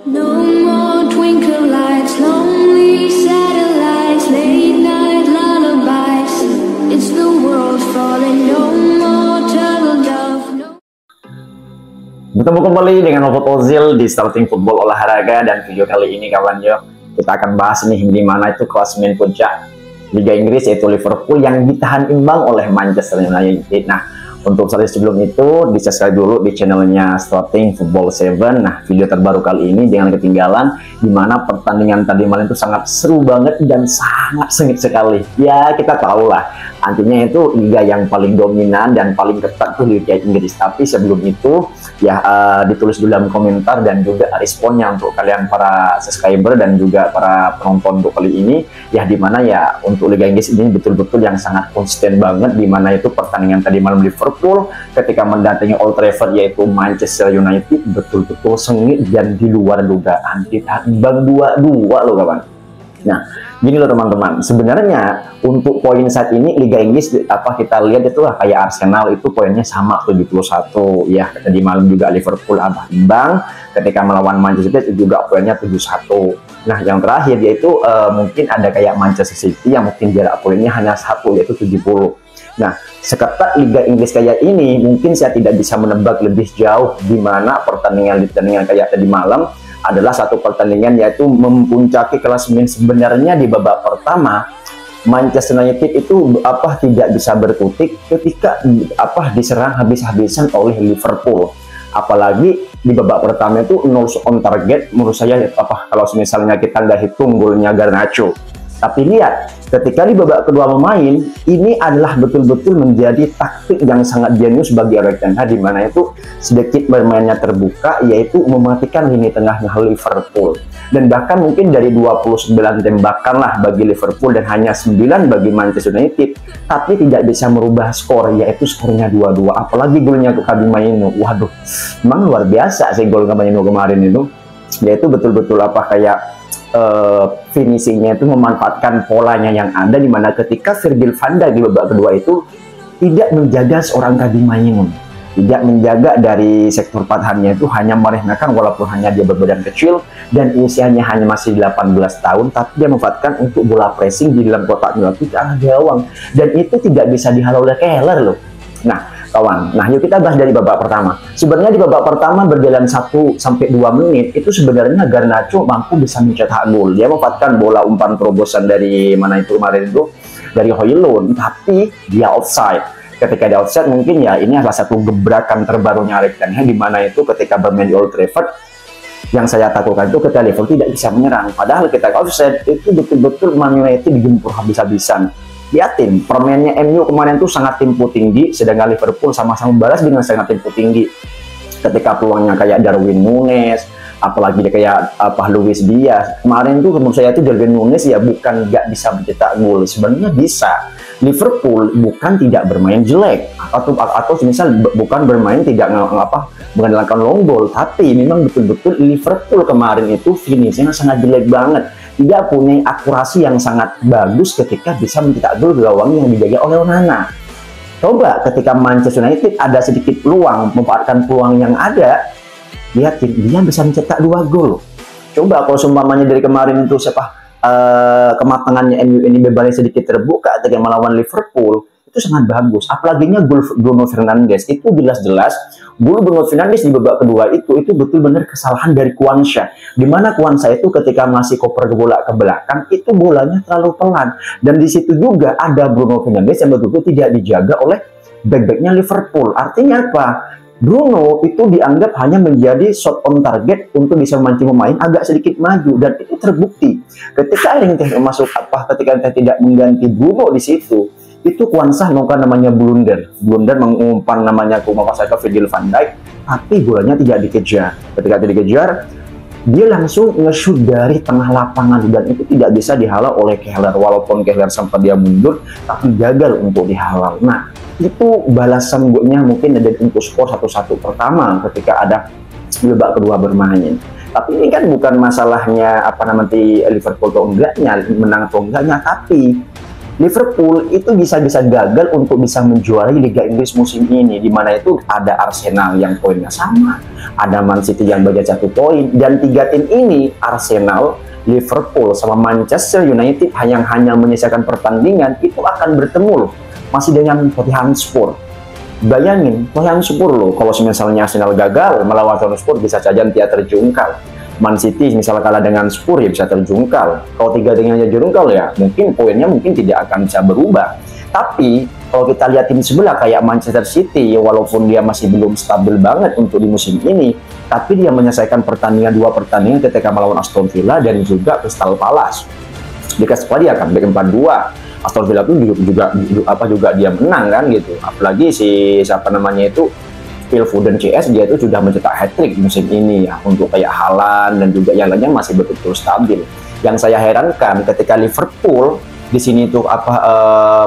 No more twinkle lights, lonely satellites, late night lullabies. It's the world falling, no more turtle dove. No. Bertemu kembali dengan Mahfud Ozil di Starting Football Olahraga, dan video kali ini kawan yo, kita akan bahas nih di mana itu klasemen puncak Liga Inggris, yaitu Liverpool yang ditahan imbang oleh Manchester United. Nah, untuk sebelum itu di subscribe dulu di channelnya Starting Football 7. Nah, video terbaru kali ini jangan ketinggalan, di mana pertandingan tadi malam itu sangat seru banget dan sangat sengit sekali. Ya, kita tahu lah, artinya itu liga yang paling dominan dan paling ketat tuh Liga Inggris. Tapi sebelum itu ya ditulis dulu dalam komentar dan juga responnya untuk kalian para subscriber dan juga para penonton untuk kali ini, ya dimana ya untuk Liga Inggris ini betul-betul yang sangat konsisten banget, dimana itu pertandingan tadi malam Liverpool ketika mendatangi Old Trafford yaitu Manchester United betul-betul sengit dan di luar dugaan, kita imbang 2-2 loh kawan. Nah, gini loh teman-teman, sebenarnya untuk poin saat ini Liga Inggris kita lihat itu lah kayak Arsenal itu poinnya sama 71 ya. Tadi malam juga Liverpool imbang ketika melawan Manchester United juga poinnya 71. Nah, yang terakhir yaitu mungkin ada kayak Manchester City yang mungkin jarak poinnya hanya 1 yaitu 70. Nah, seketat Liga Inggris kayak ini mungkin saya tidak bisa menebak lebih jauh di mana pertandingan kayak tadi malam adalah satu pertandingan yaitu mempuncaki klasemen. Sebenarnya di babak pertama Manchester United itu tidak bisa berkutik ketika diserang habis-habisan oleh Liverpool. Apalagi di babak pertama itu 0 on target. Menurut saya kalau misalnya kita nggak hitung golnya Garnacho. Tapi lihat, ketika di babak kedua memain, ini adalah betul-betul menjadi taktik yang sangat jenius bagi Erik ten Hag, di mana itu sedikit bermainnya terbuka, yaitu mematikan lini tengahnya Liverpool. Dan bahkan mungkin dari 29 tembakan lah bagi Liverpool dan hanya 9 bagi Manchester United, tapi tidak bisa merubah skor, yaitu skornya 2-2. Apalagi golnya ke Kobbie Mainoo. Waduh, memang luar biasa sih gol Kobbie Mainoo kemarin itu. Yaitu betul-betul finishingnya itu memanfaatkan polanya yang ada, di mana ketika Virgil van Dijk di babak kedua itu tidak menjaga seorang Kobbie Mainoo, tidak menjaga dari sektor pertahanannya, itu hanya meremehkan walaupun hanya dia berbadan kecil dan usianya hanya masih 18 tahun, tapi dia memanfaatkan untuk bola pressing di dalam kotak penalti ke arah gawang, dan itu tidak bisa dihalau oleh Keller loh. Nah kawan, yuk kita bahas dari babak pertama. Sebenarnya di babak pertama berjalan 1 sampai 2 menit itu sebenarnya Garnacho mampu bisa mencetak gol. Dia memanfaatkan bola umpan terobosan dari mana itu kemarin itu dari Højlund, tapi dia offside. Ketika dia offside mungkin ya ini adalah satu gebrakan terbarunya Erik ten Hag, di mana itu ketika bermain di Old Trafford yang saya takutkan itu ketika Liverpool tidak bisa menyerang. Padahal ketika offside itu betul-betul Man United digempur habis-habisan. Lihatin, permainnya MU kemarin tuh sangat tempo tinggi, sedangkan Liverpool sama-sama balas dengan sangat tempo tinggi. Ketika peluangnya kayak Darwin Núñez, apalagi kayak Luis Diaz. Kemarin tuh menurut saya itu Darwin Núñez ya bukan nggak bisa mencetak gol, sebenarnya bisa. Liverpool bukan tidak bermain jelek atau misal bukan bermain tidak mengandalkan long ball, tapi memang betul-betul Liverpool kemarin itu finishnya sangat jelek banget. Tidak punya akurasi yang sangat bagus ketika bisa mencetak gol gawang yang dijaga oleh Onana. Coba ketika Manchester United ada sedikit peluang, memanfaatkan peluang yang ada, lihatin dia bisa mencetak 2 gol. Coba kalau seumpamanya dari kemarin itu kematangannya MU ini bebannya sedikit terbuka ketika melawan Liverpool, itu sangat bagus. Apalaginya gol Bruno Fernandes itu jelas-jelas gol Bruno Fernandes di babak kedua itu betul-benar kesalahan dari Quansah, di mana Quansah itu ketika masih koper bola ke belakang itu bolanya terlalu pelan, dan di situ juga ada Bruno Fernandes yang betul-betul tidak dijaga oleh back-backnya Liverpool. Artinya apa? Bruno itu dianggap hanya menjadi shot on target untuk bisa memancing pemain agak sedikit maju, dan itu terbukti ketika Erik ten Hag masuk ketika tidak mengganti Bruno di situ. Itu Quansah melakukan namanya blunder mengumpan namanya ke Virgil van Dijk, tapi bolanya tidak dikejar. Ketika tidak dikejar, dia langsung nge-shoot dari tengah lapangan, dan itu tidak bisa dihalau oleh Keller, walaupun Keller sempat dia mundur tapi gagal untuk dihalau. Nah, itu balasan golnya mungkin ada untuk skor 1-1 pertama ketika ada babak kedua bermain. Tapi ini kan bukan masalahnya Liverpool atau enggaknya, menang atau enggaknya, tapi Liverpool itu bisa-bisa gagal untuk bisa menjuarai Liga Inggris musim ini, di mana itu ada Arsenal yang poinnya sama, ada Man City yang beda 1 poin, dan 3 tim ini, Arsenal, Liverpool, sama Manchester United yang hanya menyisakan pertandingan itu akan bertemu loh, masih dengan Tottenham Hotspur. Bayangin, Tottenham Hotspur loh, kalau misalnya Arsenal gagal melawan Tottenham Hotspur bisa saja dia terjungkal. Man City misalnya kalah dengan Spurs ya bisa terjungkal. Kalau 3 dengan terjungkal ya mungkin poinnya mungkin tidak akan bisa berubah. Tapi kalau kita lihat tim sebelah kayak Manchester City, ya walaupun dia masih belum stabil banget untuk di musim ini, tapi dia menyelesaikan pertandingan 2 pertandingan ketika melawan Aston Villa dan juga Crystal Palace. Di Kasper dia comeback 4-2. Aston Villa pun juga dia menang kan gitu. Apalagi si siapa namanya itu Phil Foden CS, dia itu sudah mencetak hat-trick musim ini ya, untuk kayak Haaland dan juga yang lainnya masih betul-betul stabil. Yang saya herankan ketika Liverpool di sini tuh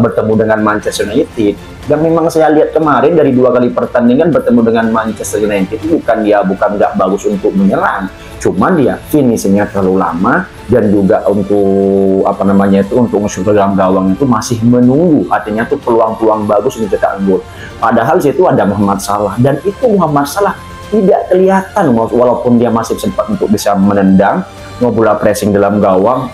bertemu dengan Manchester United, dan memang saya lihat kemarin dari 2 kali pertandingan bertemu dengan Manchester United bukan nggak bagus untuk menyerang, cuman dia finishingnya terlalu lama dan juga untuk untuk masuk ke dalam gawang itu masih menunggu, artinya tuh peluang-peluang bagus untuk cetak gol. Padahal situ ada Muhammad Salah, dan itu Muhammad Salah tidak kelihatan walaupun dia masih sempat untuk bisa menendang, bola pressing dalam gawang,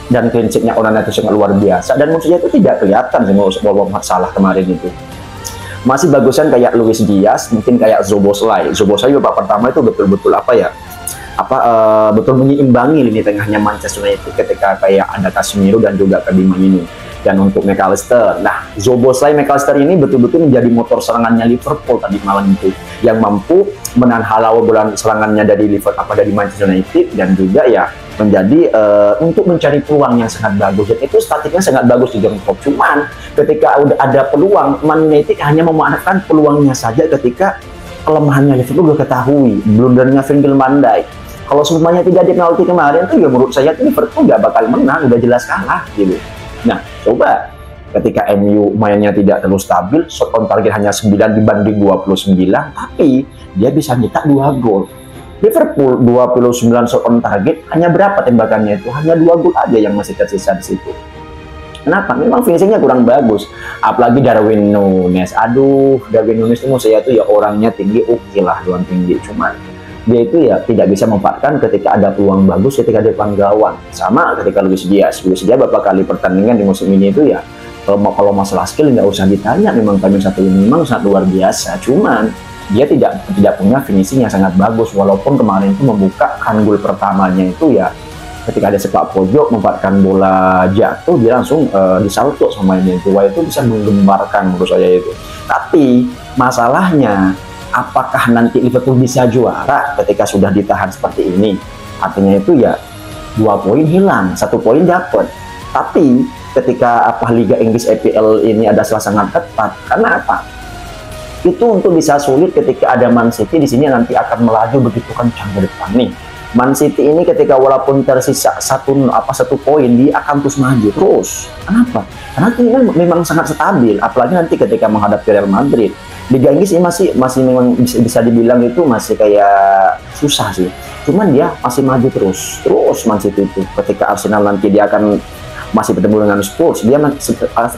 dan clean sheet-nya Onana itu sangat luar biasa, dan maksudnya itu tidak kelihatan semua Muhammad Salah kemarin itu. Masih bagusan kayak Luis Diaz, mungkin kayak Szoboszlai babak pertama itu betul-betul betul menyeimbangi lini tengahnya Manchester United ketika kayak ada Casemiro dan juga Firmino. Dan untuk McAllister, nah McAllister ini betul-betul menjadi motor serangannya Liverpool tadi malam itu, yang mampu menahan halau bola serangannya dari dari Manchester United, dan juga ya menjadi untuk mencari peluang yang sangat bagus, dan itu statiknya sangat bagus di Jurgen Klopp. Cuman ketika udah ada peluang, Man United hanya memanfaatkan peluangnya saja ketika kelemahannya Liverpool ketahui, blundernya Virgil van Dijk. Kalau semuanya tidak di penalti kemarin tuh ya menurut saya tuh Liverpool nggak bakal menang, udah jelas kalah gitu. Nah, coba ketika MU mainnya tidak terlalu stabil, shot on target hanya 9 dibanding 29, tapi dia bisa nyetak 2 gol. Liverpool 29 shot on target, hanya berapa tembakannya itu? Hanya 2 gol aja yang masih tersisa di situ. Kenapa? Memang finishingnya kurang bagus. Apalagi Darwin Núñez. Aduh, Darwin Núñez itu menurut saya tuh ya orangnya tinggi, oke lah, doang tinggi. Cuman dia itu ya tidak bisa memanfaatkan ketika ada peluang bagus ketika di depan gawang. Sama ketika Luis Diaz beberapa kali pertandingan di musim ini itu ya kalau masalah skill nggak usah ditanya, memang kami satu ini memang sangat luar biasa. Cuman dia tidak punya finishing yang sangat bagus, walaupun kemarin itu membuka gol pertamanya itu ya ketika ada sepak pojok memanfaatkan bola jatuh, dia langsung disalto sama ini itu. Wah, itu bisa menggembarkan menurut saya itu. Tapi masalahnya, apakah nanti Liverpool bisa juara ketika sudah ditahan seperti ini? Artinya itu ya 2 poin hilang, 1 poin dapat. Tapi ketika Liga Inggris EPL ini ada sangat ketat, karena apa? Itu untuk bisa sulit ketika ada Man City di sini nanti akan melaju begitu kencang ke depan nih. Man City ini ketika walaupun tersisa satu poin, dia akan terus maju terus. Kenapa? Karena ini memang sangat stabil, apalagi nanti ketika menghadapi Real Madrid. Liga Inggris ini masih memang bisa dibilang itu masih kayak susah sih. Cuman dia masih maju terus Man City itu. Ketika Arsenal nanti dia akan masih bertemu dengan Spurs, dia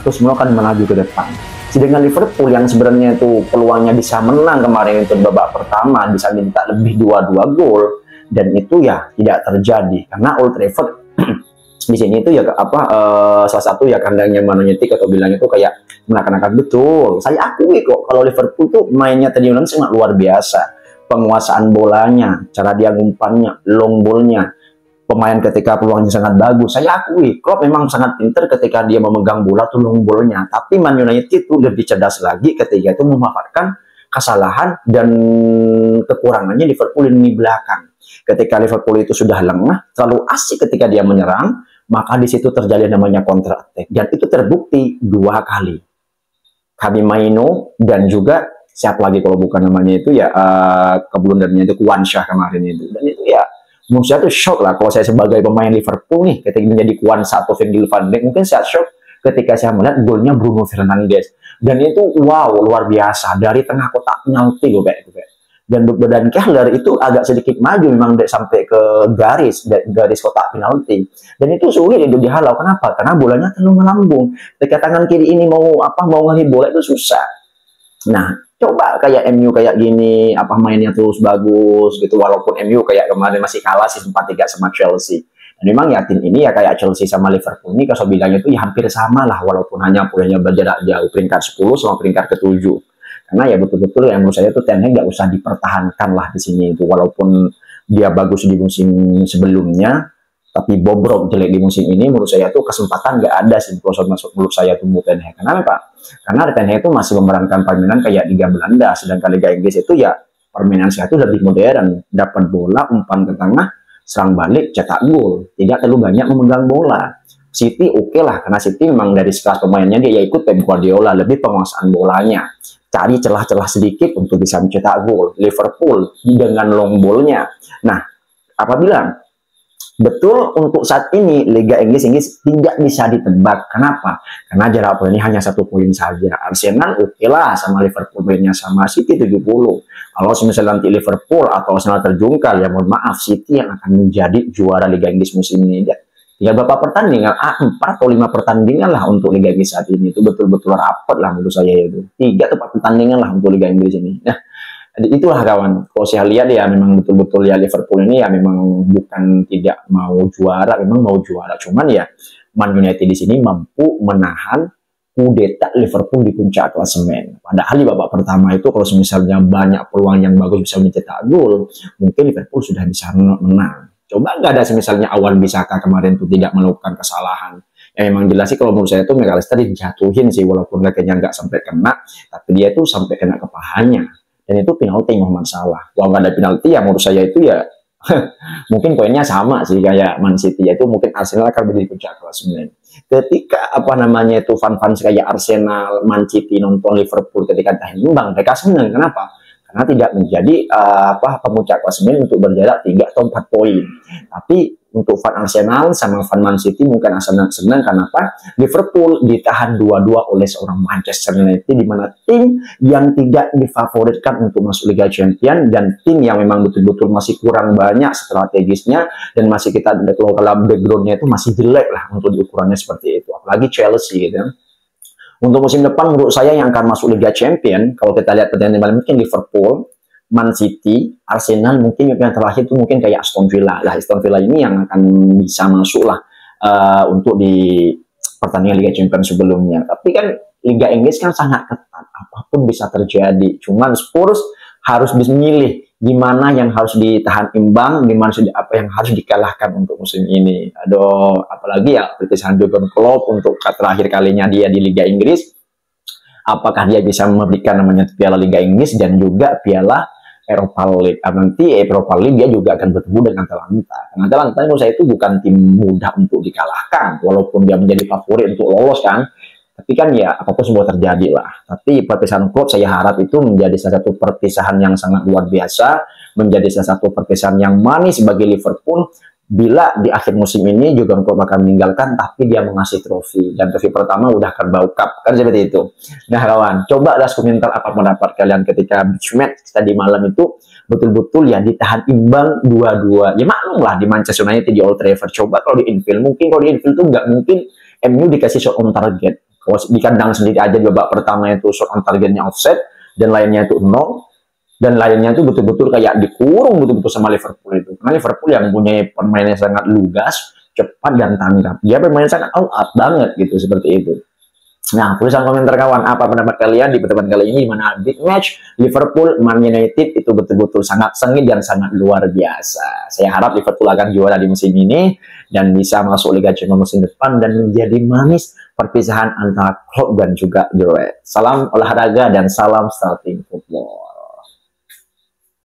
terus semua akan melaju ke depan. Sedangkan Liverpool yang sebenarnya itu peluangnya bisa menang kemarin itu babak pertama, bisa minta lebih 2 gol, dan itu ya tidak terjadi karena Old Trafford di sini itu ya salah satu ya kandangnya Man United, atau bilang itu kayak menakan-nakan. Betul, saya akui kok kalau Liverpool tuh mainnya tadi malam sangat luar biasa. Penguasaan bolanya, cara dia ngumpannya, long ball-nya, pemain ketika peluangnya sangat bagus. Saya akui Klopp memang sangat pintar ketika dia memegang bola tuh long ball-nya. Tapi Man United itu lebih cerdas lagi ketika itu memanfaatkan kesalahan dan kekurangannya Liverpool ini belakang. Ketika Liverpool itu sudah lengah, terlalu asik ketika dia menyerang, maka di situ terjadi namanya counter attack, dan itu terbukti 2 kali. Firmino dan juga siapa lagi kalau bukan namanya itu ya keblundernya itu Kwanzaa kemarin itu, dan itu ya menurut saya itu shock lah kalau saya sebagai pemain Liverpool nih ketika menjadi Kwanzaa atau Virgil van Dijk, mungkin saya shock ketika saya melihat golnya Bruno Fernandes, dan itu wow luar biasa dari tengah kotak penalti loh kayak itu. Dan Kehler itu agak sedikit maju memang sampai ke garis kotak penalti. Dan itu sulit untuk dihalau. Kenapa? Karena bolanya terlalu melambung. Ketika tangan kiri ini mau ngasih bola itu susah. Nah, coba kayak MU kayak gini, mainnya terus bagus gitu, walaupun MU kayak kemarin masih kalah sih 4-3 sama Chelsea. Dan memang ya tim ini ya kayak Chelsea sama Liverpool ini kalau bilangnya itu ya hampir sama lah, walaupun hanya berjarak jauh peringkat 10 sama peringkat ke-7. Karena ya betul-betul yang menurut saya tuh Ten Hag nggak usah dipertahankan lah di sini itu, walaupun dia bagus di musim sebelumnya, tapi bobrok jelek di musim ini. Menurut saya tuh kesempatan nggak ada sih menurut saya tuh Ten Hag. Kenapa? Karena Ten Hag itu masih memerankan permainan kayak Liga Belanda, sedangkan Liga Inggris itu ya permainan saya itu lebih modern, dapat bola umpan ke tengah, serang balik, cetak gol, tidak terlalu banyak memegang bola. City oke lah, karena City memang dari sekelas pemainnya dia ikut Pep Guardiola, lebih penguasaan bolanya, cari celah-celah sedikit untuk bisa mencetak gol. Liverpool dengan long ball-nya. Nah, apabila betul untuk saat ini Liga Inggris tidak bisa ditebak. Kenapa? Karena jarak poin ini hanya 1 poin saja. Arsenal oke lah sama Liverpool poinnya sama City 70. Kalau misalnya nanti Liverpool atau Arsenal terjungkal, ya mohon maaf, City yang akan menjadi juara Liga Inggris musim ini. Tinggal berapa pertandingan? 4 atau 5 pertandingan lah untuk Liga Inggris saat ini. Itu betul-betul rapat lah menurut saya itu. 3 atau 4 pertandingan lah untuk Liga Inggris ini. Nah, itulah kawan. Kalau saya lihat ya memang betul-betul ya Liverpool ini ya memang bukan tidak mau juara, memang mau juara. Cuman ya Man United di sini mampu menahan kudeta Liverpool di puncak klasemen. Padahal di babak pertama itu kalau misalnya banyak peluang yang bagus bisa mencetak gol, mungkin Liverpool sudah bisa menang. Coba nggak ada misalnya Wan Bissaka kemarin tuh tidak melakukan kesalahan. Ya memang jelas sih kalau menurut saya itu McAllister dijatuhin sih, walaupun kayaknya nggak sampai kena, tapi dia itu sampai kena ke pahanya. Dan itu penalti Muhammad Salah. Kalau nggak ada penalti ya menurut saya itu ya mungkin poinnya sama sih kayak Man City, yaitu mungkin Arsenal akan berdiri puncak klasemen. Ketika itu fans kayak Arsenal, Man City nonton Liverpool ketika tahan imbang, mereka senang. Kenapa? Karena tidak menjadi pemuncak klasemen untuk berjarak 3 atau 4 poin. Tapi untuk fan Arsenal sama fan Man City mungkin senang kenapa? Liverpool ditahan 2-2 oleh seorang Manchester United, di mana tim yang tidak difavoritkan untuk masuk Liga Champions dan tim yang memang betul-betul masih kurang banyak strategisnya dan masih kita kalau backgroundnya itu masih jelek lah untuk diukurannya seperti itu. Apalagi Chelsea gitu. Untuk musim depan menurut saya yang akan masuk Liga Champions, kalau kita lihat pertandingan mungkin Liverpool, Man City, Arsenal, mungkin yang terakhir itu mungkin kayak Aston Villa. Lah Aston Villa ini yang akan bisa masuk lah untuk di pertandingan Liga Champions sebelumnya. Tapi kan Liga Inggris kan sangat ketat, apapun bisa terjadi. Cuman Spurs harus memilih gimana yang harus ditahan imbang, gimana apa yang harus dikalahkan untuk musim ini. Aduh, apalagi ya perpisahan Jurgen Klopp untuk terakhir kalinya dia di Liga Inggris. Apakah dia bisa memberikan namanya Piala Liga Inggris dan juga Piala Europa League. Nanti Europa League dia juga akan bertemu dengan Atalanta. Karena Atalanta menurut saya itu bukan tim mudah untuk dikalahkan, walaupun dia menjadi favorit untuk lolos kan. Tapi kan ya apapun semua terjadi lah. Tapi perpisahan klub saya harap itu menjadi salah satu perpisahan yang sangat luar biasa, menjadi salah satu perpisahan yang manis bagi Liverpool. Bila di akhir musim ini juga Klopp akan meninggalkan, tapi dia mengasih trofi, dan trofi pertama udah Carabao Cup, kan seperti itu. Nah kawan, coba las komentar apa pendapat kalian ketika beach match tadi malam itu betul-betul ya ditahan imbang 2-2. Ya maklum lah di Manchester United di Old Trafford. Coba kalau di Anfield, mungkin kalau di Anfield tuh nggak mungkin MU dikasih shot on target. Kalau di kandang sendiri aja di babak pertama itu shot on targetnya offset, dan lainnya itu 0. Dan lainnya itu betul-betul kayak dikurung betul-betul sama Liverpool itu. Karena Liverpool yang mempunyai permainan sangat lugas, cepat dan tanggap. Dia bermain sangat all out banget gitu, seperti itu. Nah, tulisan komentar kawan, apa pendapat kalian di pertemuan kali ini, di mana big match Liverpool Man United itu betul-betul sangat sengit dan sangat luar biasa. Saya harap Liverpool akan juara di musim ini dan bisa masuk Liga Champions musim depan dan menjadi manis perpisahan antara Klopp dan juga The Reds. Salam olahraga dan salam starting football.